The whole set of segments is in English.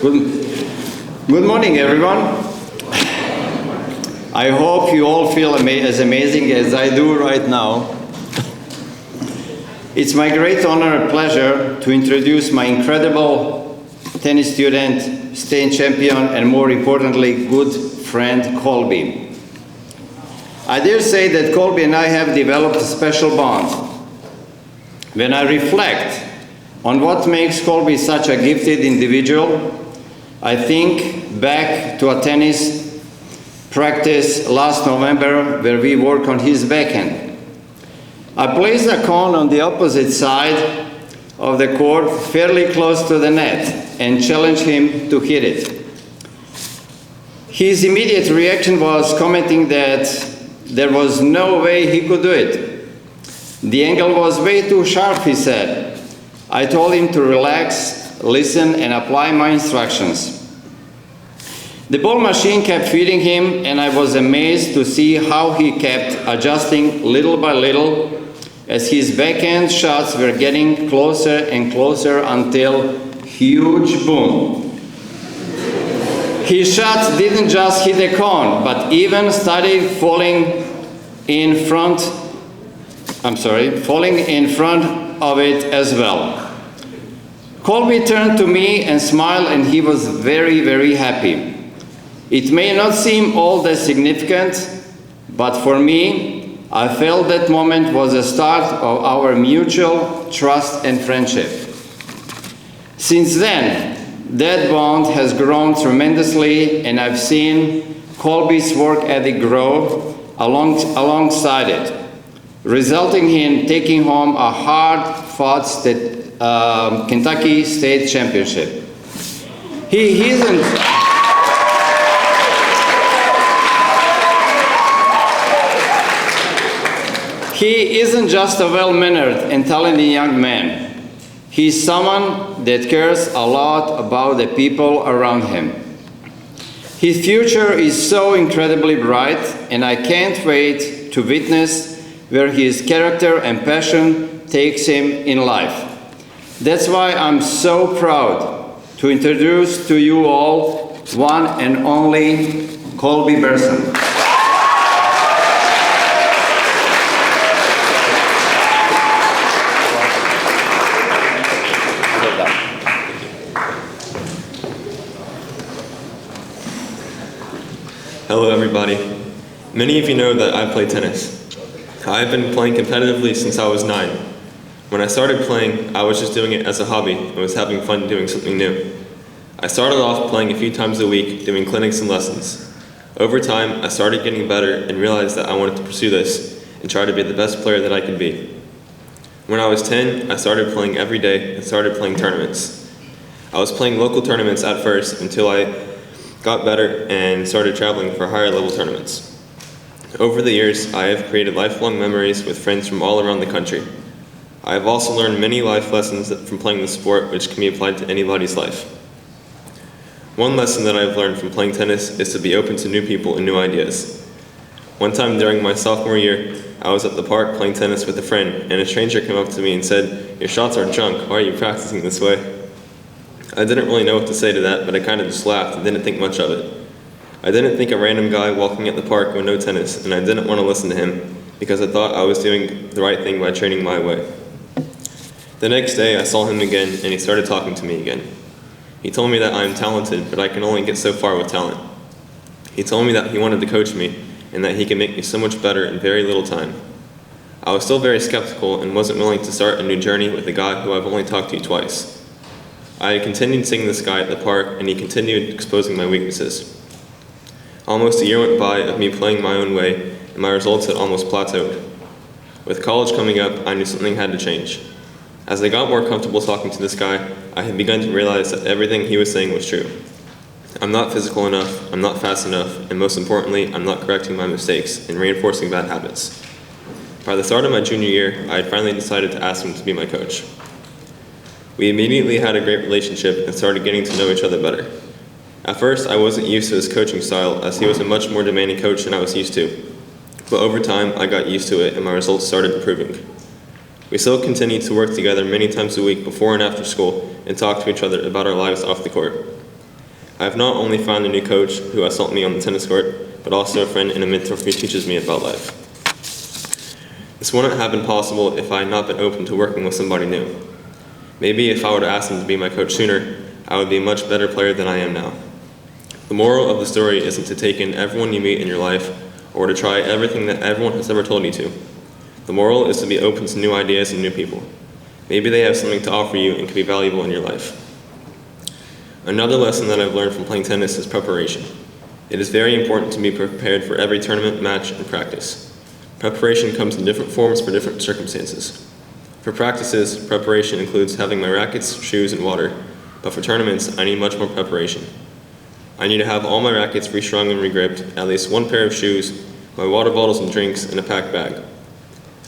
Good morning, everyone. I hope you all feel as amazing as I do right now. It's my great honor and pleasure to introduce my incredible tennis student, state champion, and more importantly, good friend, Colby. I dare say that Colby and I have developed a special bond. When I reflect on what makes Colby such a gifted individual, I think back to a tennis practice last November where we worked on his backhand. I placed a cone on the opposite side of the court, fairly close to the net, and challenged him to hit it. His immediate reaction was commenting that there was no way he could do it. The angle was way too sharp, he said. I told him to relax, listen, and apply my instructions. The ball machine kept feeding him, and I was amazed to see how he kept adjusting little by little as his backhand shots were getting closer and closer until huge boom. His shots didn't just hit the cone, but even started falling in front of it as well. Colby turned to me and smiled, and he was very, very happy. It may not seem all that significant, but for me, I felt that moment was the start of our mutual trust and friendship. Since then, that bond has grown tremendously, and I've seen Colby's work ethic grow alongside it, resulting in taking home a hard-fought Kentucky State Championship. He isn't just a well-mannered and talented young man. He's someone that cares a lot about the people around him. His future is so incredibly bright, and I can't wait to witness where his character and passion takes him in life. That's why I'm so proud to introduce to you all one and only Colby Berson. Hello everybody. Many of you know that I play tennis. I've been playing competitively since I was 9. When I started playing, I was just doing it as a hobby and was having fun doing something new. I started off playing a few times a week, doing clinics and lessons. Over time, I started getting better and realized that I wanted to pursue this and try to be the best player that I could be. When I was 10, I started playing every day and started playing tournaments. I was playing local tournaments at first until I got better and started traveling for higher level tournaments. Over the years, I have created lifelong memories with friends from all around the country. I have also learned many life lessons from playing the sport which can be applied to anybody's life. One lesson that I've learned from playing tennis is to be open to new people and new ideas. One time during my sophomore year, I was at the park playing tennis with a friend, and a stranger came up to me and said, "Your shots are junk, why are you practicing this way?" I didn't really know what to say to that, but I kind of just laughed and didn't think much of it. I didn't think a random guy walking at the park would know tennis, and I didn't want to listen to him because I thought I was doing the right thing by training my way. The next day, I saw him again, and he started talking to me again. He told me that I am talented, but I can only get so far with talent. He told me that he wanted to coach me, and that he could make me so much better in very little time. I was still very skeptical and wasn't willing to start a new journey with a guy who I've only talked to twice. I continued seeing this guy at the park, and he continued exposing my weaknesses. Almost a year went by of me playing my own way, and my results had almost plateaued. With college coming up, I knew something had to change. As I got more comfortable talking to this guy, I had begun to realize that everything he was saying was true. I'm not physical enough, I'm not fast enough, and most importantly, I'm not correcting my mistakes and reinforcing bad habits. By the start of my junior year, I had finally decided to ask him to be my coach. We immediately had a great relationship and started getting to know each other better. At first, I wasn't used to his coaching style, as he was a much more demanding coach than I was used to. But over time, I got used to it and my results started improving. We still continued to work together many times a week before and after school and talk to each other about our lives off the court. I have not only found a new coach who has helped me on the tennis court, but also a friend and a mentor who teaches me about life. This wouldn't have been possible if I had not been open to working with somebody new. Maybe if I would have asked him to be my coach sooner, I would be a much better player than I am now. The moral of the story isn't to take in everyone you meet in your life or to try everything that everyone has ever told you to. The moral is to be open to new ideas and new people. Maybe they have something to offer you and can be valuable in your life. Another lesson that I've learned from playing tennis is preparation. It is very important to be prepared for every tournament, match, and practice. Preparation comes in different forms for different circumstances. For practices, preparation includes having my rackets, shoes, and water, but for tournaments, I need much more preparation. I need to have all my rackets restrung and regripped, at least one pair of shoes, my water bottles and drinks, and a packed bag.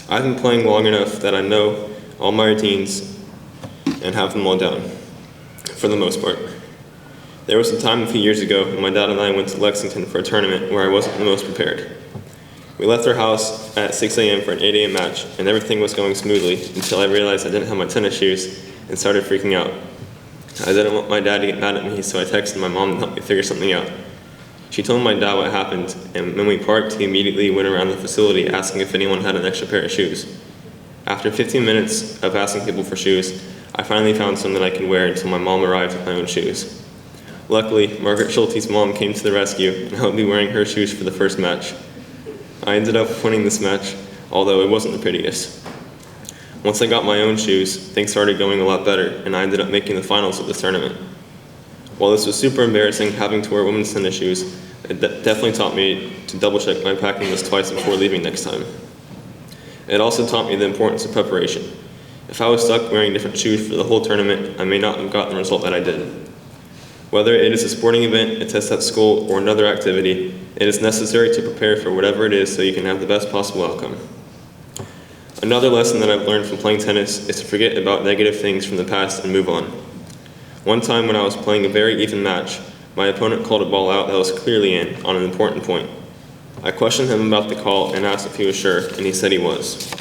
I've been playing long enough that I know all my routines and have them all down, for the most part. There was a time a few years ago when my dad and I went to Lexington for a tournament where I wasn't the most prepared. We left our house at 6 a.m. for an 8 a.m. match, and everything was going smoothly until I realized I didn't have my tennis shoes and started freaking out. I didn't want my dad to get mad at me, so I texted my mom to help me figure something out. She told my dad what happened, and when we parked, he immediately went around the facility asking if anyone had an extra pair of shoes. After 15 minutes of asking people for shoes, I finally found some that I could wear until my mom arrived with my own shoes. Luckily, Margaret Schulte's mom came to the rescue and helped me wearing her shoes for the first match. I ended up winning this match, although it wasn't the prettiest. Once I got my own shoes, things started going a lot better, and I ended up making the finals of this tournament. While this was super embarrassing having to wear women's tennis shoes, it definitely taught me to double check my packing list twice before leaving next time. It also taught me the importance of preparation. If I was stuck wearing different shoes for the whole tournament, I may not have gotten the result that I did. Whether it is a sporting event, a test at school, or another activity, it is necessary to prepare for whatever it is so you can have the best possible outcome. Another lesson that I've learned from playing tennis is to forget about negative things from the past and move on. One time when I was playing a very even match, my opponent called a ball out that was clearly in on an important point. I questioned him about the call and asked if he was sure, and he said he was.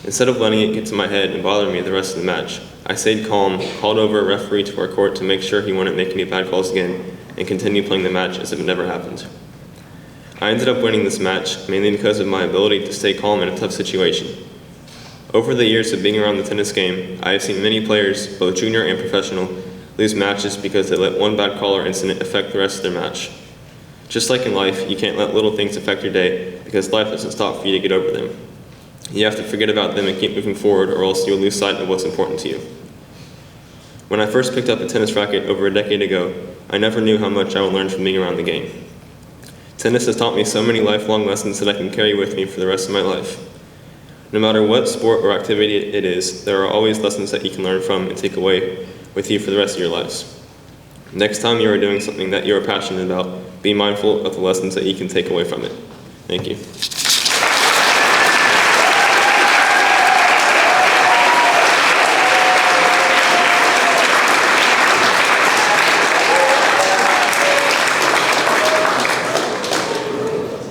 Instead of letting it get to my head and bother me the rest of the match, I stayed calm, called over a referee to our court to make sure he wouldn't make any bad calls again, and continued playing the match as if it never happened. I ended up winning this match mainly because of my ability to stay calm in a tough situation. Over the years of being around the tennis game, I have seen many players, both junior and professional, lose matches because they let one bad call or incident affect the rest of their match. Just like in life, you can't let little things affect your day because life doesn't stop for you to get over them. You have to forget about them and keep moving forward, or else you'll lose sight of what's important to you. When I first picked up a tennis racket over a decade ago, I never knew how much I would learn from being around the game. Tennis has taught me so many lifelong lessons that I can carry with me for the rest of my life. No matter what sport or activity it is, there are always lessons that you can learn from and take away with you for the rest of your lives. Next time you are doing something that you are passionate about, be mindful of the lessons that you can take away from it. Thank you.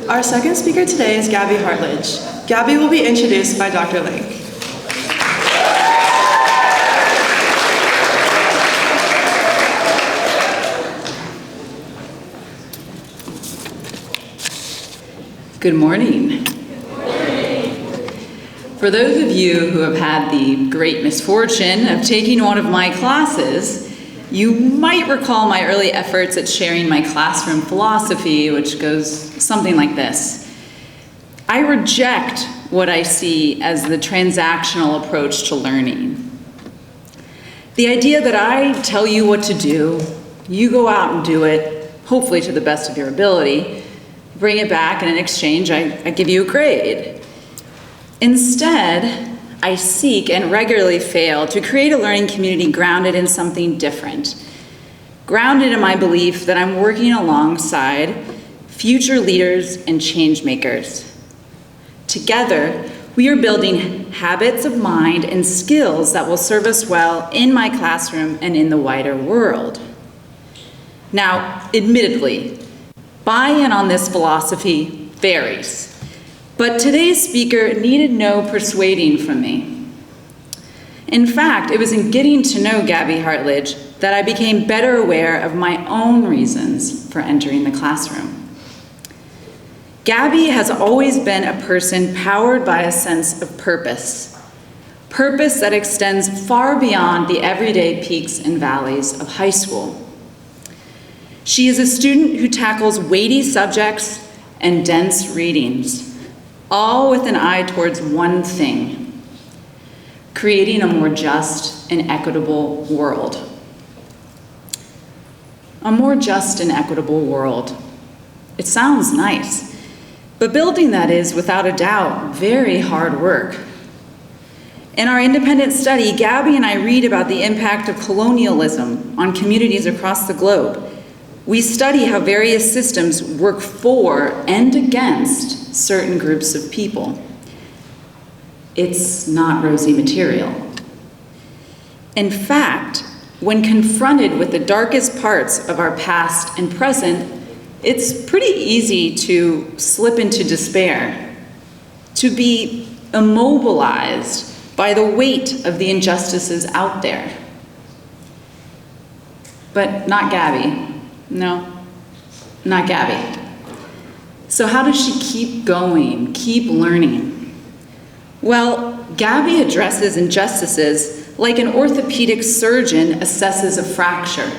Our second speaker today is Gabby Hartlage. Gabby will be introduced by Dr. Link. Good morning. For those of you who have had the great misfortune of taking one of my classes, you might recall my early efforts at sharing my classroom philosophy, which goes something like this. I reject what I see as the transactional approach to learning. The idea that I tell you what to do, you go out and do it, hopefully to the best of your ability, bring it back, and in exchange, I give you a grade. Instead, I seek and regularly fail to create a learning community grounded in something different. Grounded in my belief that I'm working alongside future leaders and change makers. Together, we are building habits of mind and skills that will serve us well in my classroom and in the wider world. Now, admittedly, buy-in on this philosophy varies. But today's speaker needed no persuading from me. In fact, it was in getting to know Gabby Hartlage that I became better aware of my own reasons for entering the classroom. Gabby has always been a person powered by a sense of purpose that extends far beyond the everyday peaks and valleys of high school. She is a student who tackles weighty subjects and dense readings, all with an eye towards one thing: creating a more just and equitable world. A more just and equitable world. It sounds nice, but building that is, without a doubt, very hard work. In our independent study, Gabby and I read about the impact of colonialism on communities across the globe. We study how various systems work for and against certain groups of people. It's not rosy material. In fact, when confronted with the darkest parts of our past and present, it's pretty easy to slip into despair, to be immobilized by the weight of the injustices out there. But not Gabby. No, not Gabby. So how does she keep going, keep learning? Well, Gabby addresses injustices like an orthopedic surgeon assesses a fracture.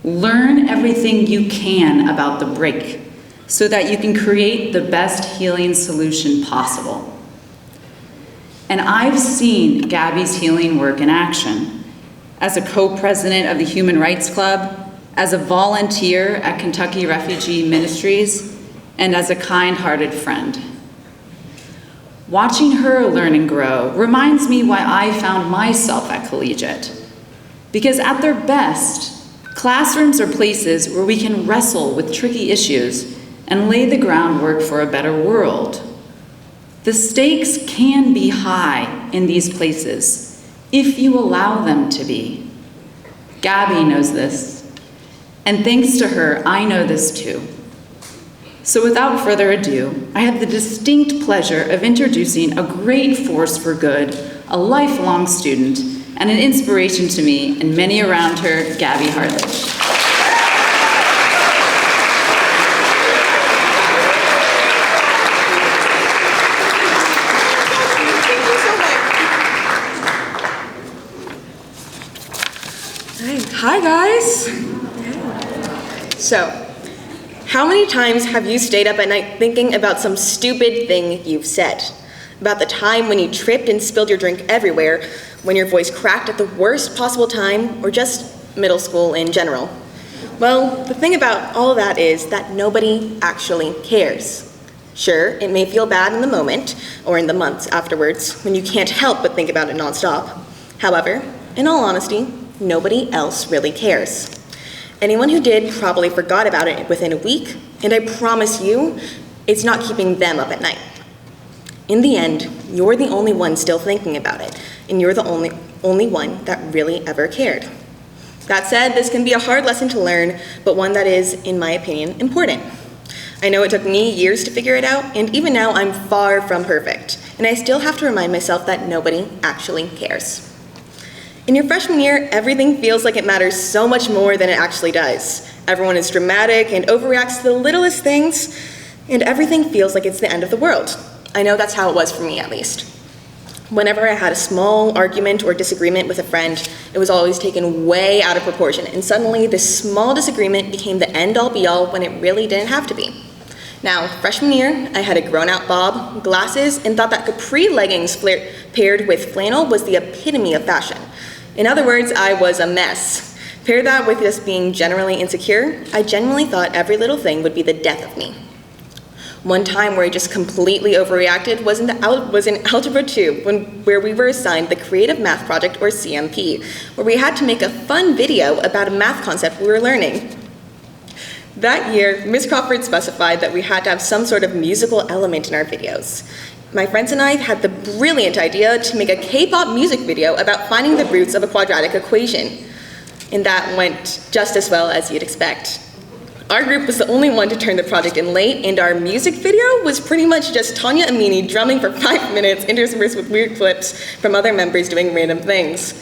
Learn everything you can about the break so that you can create the best healing solution possible. And I've seen Gabby's healing work in action as a co-president of the Human Rights Club, as a volunteer at Kentucky Refugee Ministries, and as a kind-hearted friend. Watching her learn and grow reminds me why I found myself at Collegiate. Because at their best, classrooms are places where we can wrestle with tricky issues and lay the groundwork for a better world. The stakes can be high in these places if you allow them to be. Gabby knows this, and thanks to her, I know this too. So without further ado, I have the distinct pleasure of introducing a great force for good, a lifelong student, and an inspiration to me and many around her, Gabby Hartlage. Hi guys. So, how many times have you stayed up at night thinking about some stupid thing you've said? About the time when you tripped and spilled your drink everywhere, when your voice cracked at the worst possible time, or just middle school in general? Well, the thing about all that is that nobody actually cares. Sure, it may feel bad in the moment, or in the months afterwards, when you can't help but think about it nonstop. However, in all honesty, nobody else really cares. Anyone who did probably forgot about it within a week, and I promise you, it's not keeping them up at night. In the end, you're the only one still thinking about it, and you're the only one that really ever cared. That said, this can be a hard lesson to learn, but one that is, in my opinion, important. I know it took me years to figure it out, and even now I'm far from perfect, and I still have to remind myself that nobody actually cares. In your freshman year, everything feels like it matters so much more than it actually does. Everyone is dramatic and overreacts to the littlest things, and everything feels like it's the end of the world. I know that's how it was for me, at least. Whenever I had a small argument or disagreement with a friend, it was always taken way out of proportion, and suddenly this small disagreement became the end-all be-all when it really didn't have to be. Now, freshman year, I had a grown-out bob, glasses, and thought that capri leggings paired with flannel was the epitome of fashion. In other words, I was a mess. Pair that with just being generally insecure, I genuinely thought every little thing would be the death of me. One time where I just completely overreacted was in Algebra 2, where we were assigned the Creative Math Project, or CMP, where we had to make a fun video about a math concept we were learning. That year, Ms. Crawford specified that we had to have some sort of musical element in our videos. My friends and I had the brilliant idea to make a K-pop music video about finding the roots of a quadratic equation. And that went just as well as you'd expect. Our group was the only one to turn the project in late, and our music video was pretty much just Tanya Amini drumming for 5 minutes, interspersed with weird clips from other members doing random things.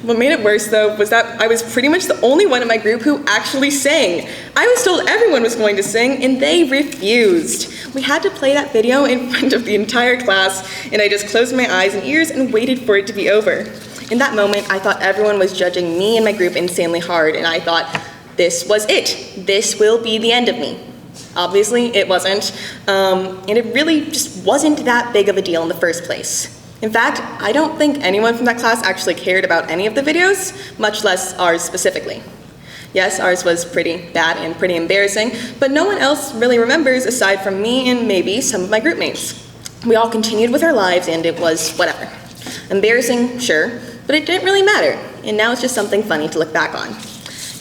What made it worse, though, was that I was pretty much the only one in my group who actually sang. I was told everyone was going to sing, and they refused. We had to play that video in front of the entire class, and I just closed my eyes and ears and waited for it to be over. In that moment, I thought everyone was judging me and my group insanely hard, and I thought, this was it. This will be the end of me. Obviously, it wasn't, and it really just wasn't that big of a deal in the first place. In fact, I don't think anyone from that class actually cared about any of the videos, much less ours specifically. Yes, ours was pretty bad and pretty embarrassing, but no one else really remembers aside from me and maybe some of my group mates. We all continued with our lives and it was whatever. Embarrassing, sure, but it didn't really matter, and now it's just something funny to look back on.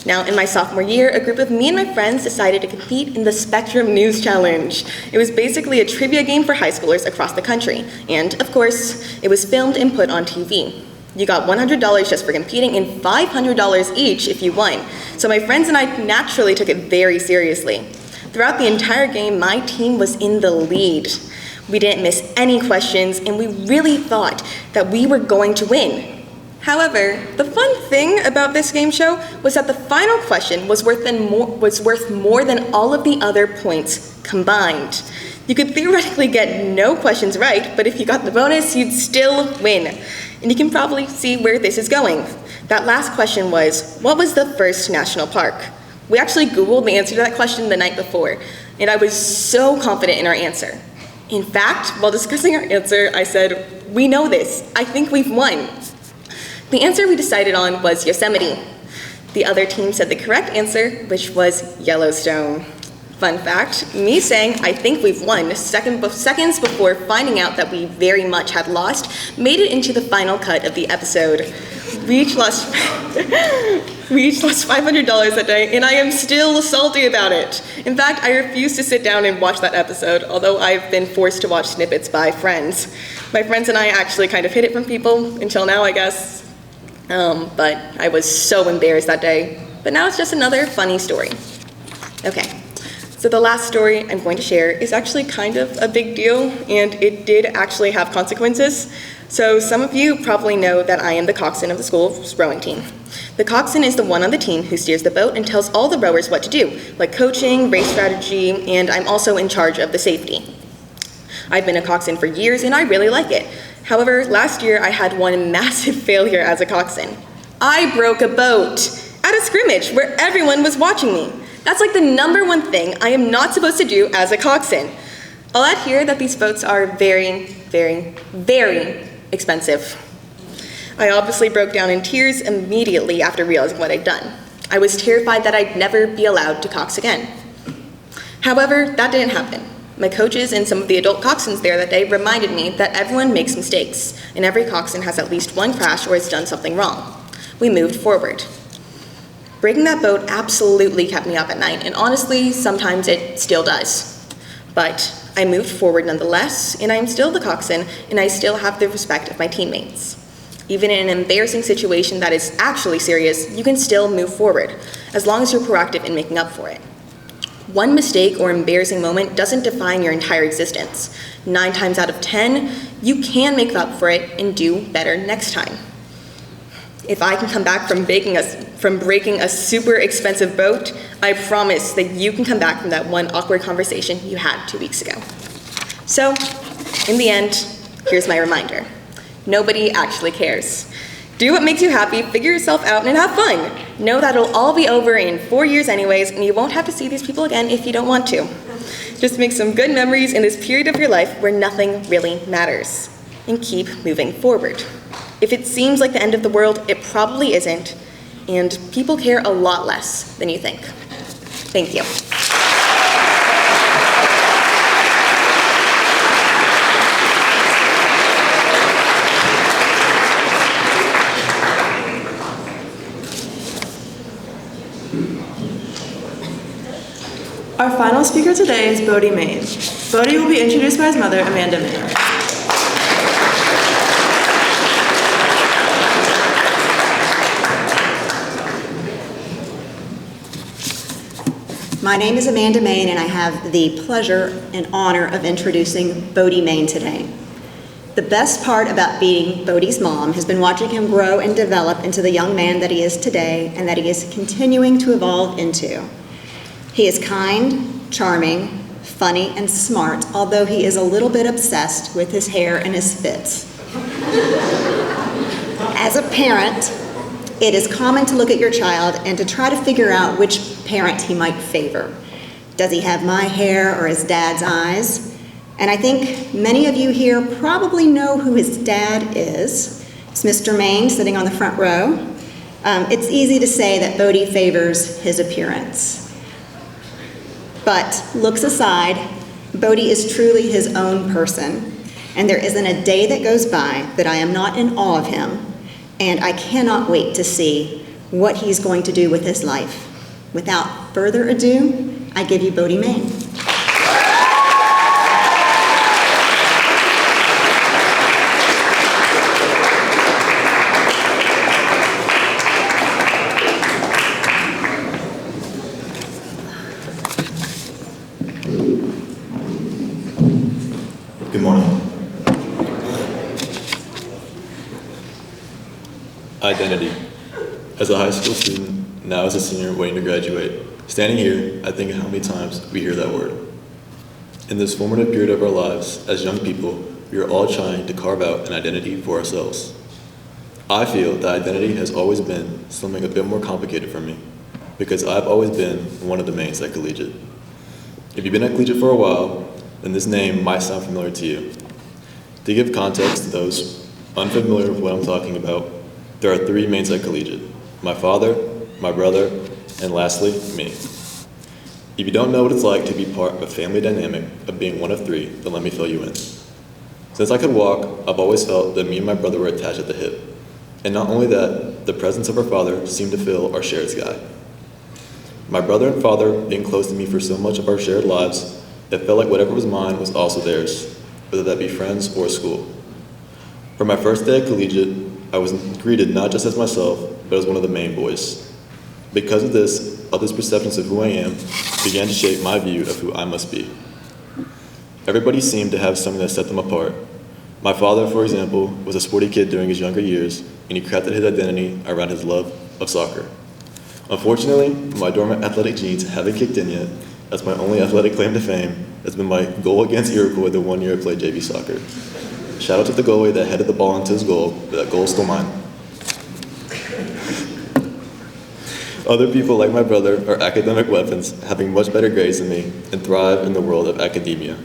Now, in my sophomore year, a group of me and my friends decided to compete in the Spectrum News Challenge. It was basically a trivia game for high schoolers across the country, and of course, it was filmed and put on TV. You got $100 just for competing and $500 each if you won. So my friends and I naturally took it very seriously. Throughout the entire game, my team was in the lead. We didn't miss any questions, and we really thought that we were going to win. However, the fun thing about this game show was that the final question was worth more than all of the other points combined. You could theoretically get no questions right, but if you got the bonus, you'd still win. And you can probably see where this is going. That last question was, what was the first national park? We actually Googled the answer to that question the night before, and I was so confident in our answer. In fact, while discussing our answer, I said, we know this. I think we've won. The answer we decided on was Yosemite. The other team said the correct answer, which was Yellowstone. Fun fact, me saying I think we've won seconds before finding out that we very much had lost made it into the final cut of the episode. We each lost $500 that day, and I am still salty about it. In fact, I refuse to sit down and watch that episode, although I've been forced to watch snippets by friends. My friends and I actually kind of hid it from people, until now, I guess. But I was so embarrassed that day. But now it's just another funny story. Okay, so the last story I'm going to share is actually kind of a big deal, and it did actually have consequences. So some of you probably know that I am the coxswain of the school's rowing team. The coxswain is the one on the team who steers the boat and tells all the rowers what to do, like coaching, race strategy, and I'm also in charge of the safety. I've been a coxswain for years and I really like it. However, last year I had one massive failure as a coxswain. I broke a boat at a scrimmage where everyone was watching me. That's like the #1 thing I am not supposed to do as a coxswain. I'll add here that these boats are very, very, very expensive. I obviously broke down in tears immediately after realizing what I'd done. I was terrified that I'd never be allowed to cox again. However, that didn't happen. My coaches and some of the adult coxswains there that day reminded me that everyone makes mistakes, and every coxswain has at least one crash or has done something wrong. We moved forward. Breaking that boat absolutely kept me up at night, and honestly, sometimes it still does. But I moved forward nonetheless, and I am still the coxswain, and I still have the respect of my teammates. Even in an embarrassing situation that is actually serious, you can still move forward, as long as you're proactive in making up for it. One mistake or embarrassing moment doesn't define your entire existence. 9 times out of 10, you can make up for it and do better next time. If I can come back from breaking a super expensive boat, I promise that you can come back from that one awkward conversation you had 2 weeks ago. So, in the end, here's my reminder. Nobody actually cares. Do what makes you happy, figure yourself out, and have fun. Know that it'll all be over in 4 years anyways, and you won't have to see these people again if you don't want to. Just make some good memories in this period of your life where nothing really matters, and keep moving forward. If it seems like the end of the world, it probably isn't, and people care a lot less than you think. Thank you. Our final speaker today is Bode Main. Bode will be introduced by his mother, Amanda Main. My name is Amanda Main, and I have the pleasure and honor of introducing Bode Main today. The best part about being Bode's mom has been watching him grow and develop into the young man that he is today and that he is continuing to evolve into. He is kind, charming, funny, and smart, although he is a little bit obsessed with his hair and his fits. As a parent, it is common to look at your child and to try to figure out which parent he might favor. Does he have my hair or his dad's eyes? And I think many of you here probably know who his dad is. It's Mr. Maine, sitting on the front row. It's easy to say that Bode favors his appearance. But looks aside, Bode is truly his own person, and there isn't a day that goes by that I am not in awe of him, and I cannot wait to see what he's going to do with his life. Without further ado, I give you Bode Maine. Good morning. Identity. As a high school student, now as a senior waiting to graduate, standing here, I think of how many times we hear that word. In this formative period of our lives, as young people, we are all trying to carve out an identity for ourselves. I feel that identity has always been something a bit more complicated for me, because I've always been one of the mains at Collegiate. If you've been at Collegiate for a while, then this name might sound familiar to you. To give context to those unfamiliar with what I'm talking about, there are three mains at Collegiate: my father, my brother, and lastly, me. If you don't know what it's like to be part of a family dynamic of being one of three, then let me fill you in. Since I could walk, I've always felt that me and my brother were attached at the hip. And not only that, the presence of our father seemed to fill our shared sky. My brother and father being close to me for so much of our shared lives, it felt like whatever was mine was also theirs, whether that be friends or school. For my first day at Collegiate, I was greeted not just as myself, but as one of the main boys. Because of this, others' perceptions of who I am began to shape my view of who I must be. Everybody seemed to have something that set them apart. My father, for example, was a sporty kid during his younger years, and he crafted his identity around his love of soccer. Unfortunately, my dormant athletic genes haven't kicked in yet. That's my only athletic claim to fame. Has been my goal against Iroquois the 1 year I played JV soccer. Shout out to the goalie that headed the ball into his goal, but that goal is still mine. Other people like my brother are academic weapons, having much better grades than me, and thrive in the world of academia.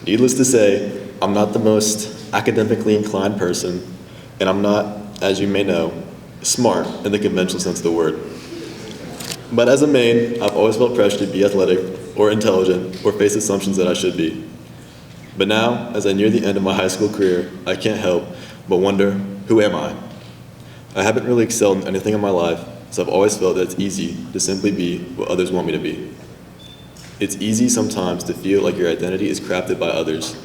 Needless to say, I'm not the most academically inclined person, and I'm not, as you may know, smart in the conventional sense of the word. But as a main, I've always felt pressure to be athletic or intelligent or face assumptions that I should be. But now, as I near the end of my high school career, I can't help but wonder, who am I? I haven't really excelled in anything in my life, so I've always felt that it's easy to simply be what others want me to be. It's easy sometimes to feel like your identity is crafted by others,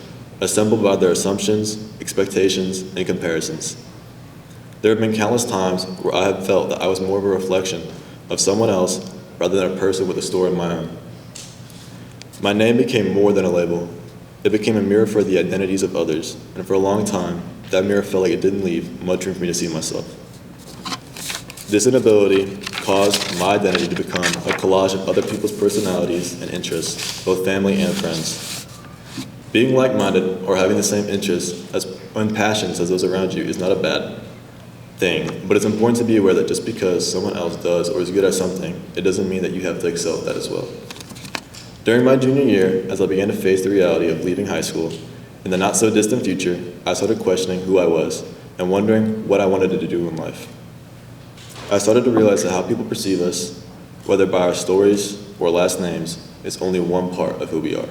assembled by their assumptions, expectations, and comparisons. There have been countless times where I have felt that I was more of a reflection of someone else rather than a person with a story of my own. My name became more than a label. It became a mirror for the identities of others, and for a long time, that mirror felt like it didn't leave much room for me to see myself. This inability caused my identity to become a collage of other people's personalities and interests, both family and friends. Being like-minded or having the same interests and passions as those around you is not a bad thing, but it's important to be aware that just because someone else does or is good at something, it doesn't mean that you have to excel at that as well. During my junior year, as I began to face the reality of leaving high school, in the not-so-distant future, I started questioning who I was and wondering what I wanted to do in life. I started to realize that how people perceive us, whether by our stories or last names, is only one part of who we are.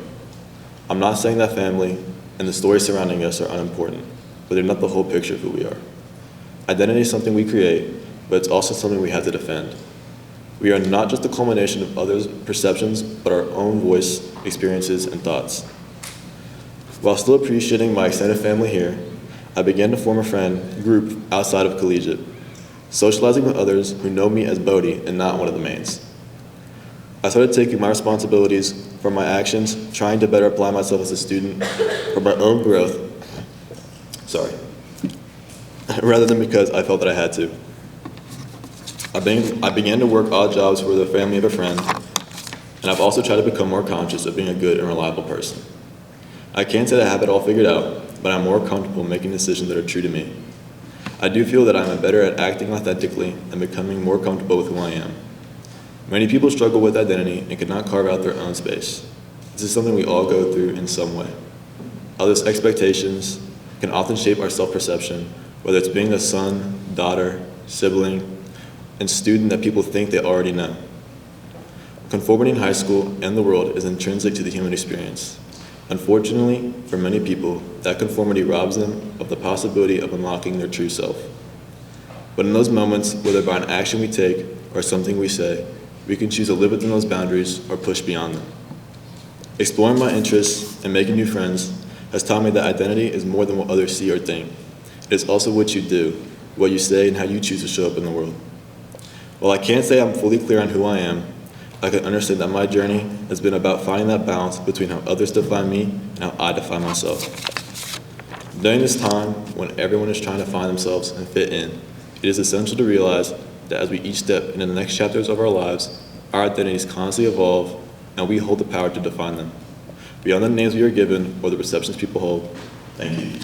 I'm not saying that family and the stories surrounding us are unimportant, but they're not the whole picture of who we are. Identity is something we create, but it's also something we have to defend. We are not just a culmination of others' perceptions, but our own voice, experiences, and thoughts. While still appreciating my extended family here, I began to form a friend group outside of Collegiate, socializing with others who know me as Bode and not one of the mains. I started taking my responsibilities for my actions, trying to better apply myself as a student for my own growth, rather than because I felt that I had to. I began to work odd jobs for the family of a friend, and I've also tried to become more conscious of being a good and reliable person. I can't say that I have it all figured out, but I'm more comfortable making decisions that are true to me. I do feel that I'm better at acting authentically and becoming more comfortable with who I am. Many people struggle with identity and cannot carve out their own space. This is something we all go through in some way. Others' expectations can often shape our self-perception, whether it's being the son, daughter, sibling, and student that people think they already know. Conformity in high school and the world is intrinsic to the human experience. Unfortunately, for many people, that conformity robs them of the possibility of unlocking their true self. But in those moments, whether by an action we take or something we say, we can choose to live within those boundaries or push beyond them. Exploring my interests and making new friends has taught me that identity is more than what others see or think. It is also what you do, what you say, and how you choose to show up in the world. While I can't say I'm fully clear on who I am, I can understand that my journey has been about finding that balance between how others define me and how I define myself. During this time, when everyone is trying to find themselves and fit in, it is essential to realize that as we each step into the next chapters of our lives, our identities constantly evolve, and we hold the power to define them. Beyond the names we are given or the perceptions people hold, thank you.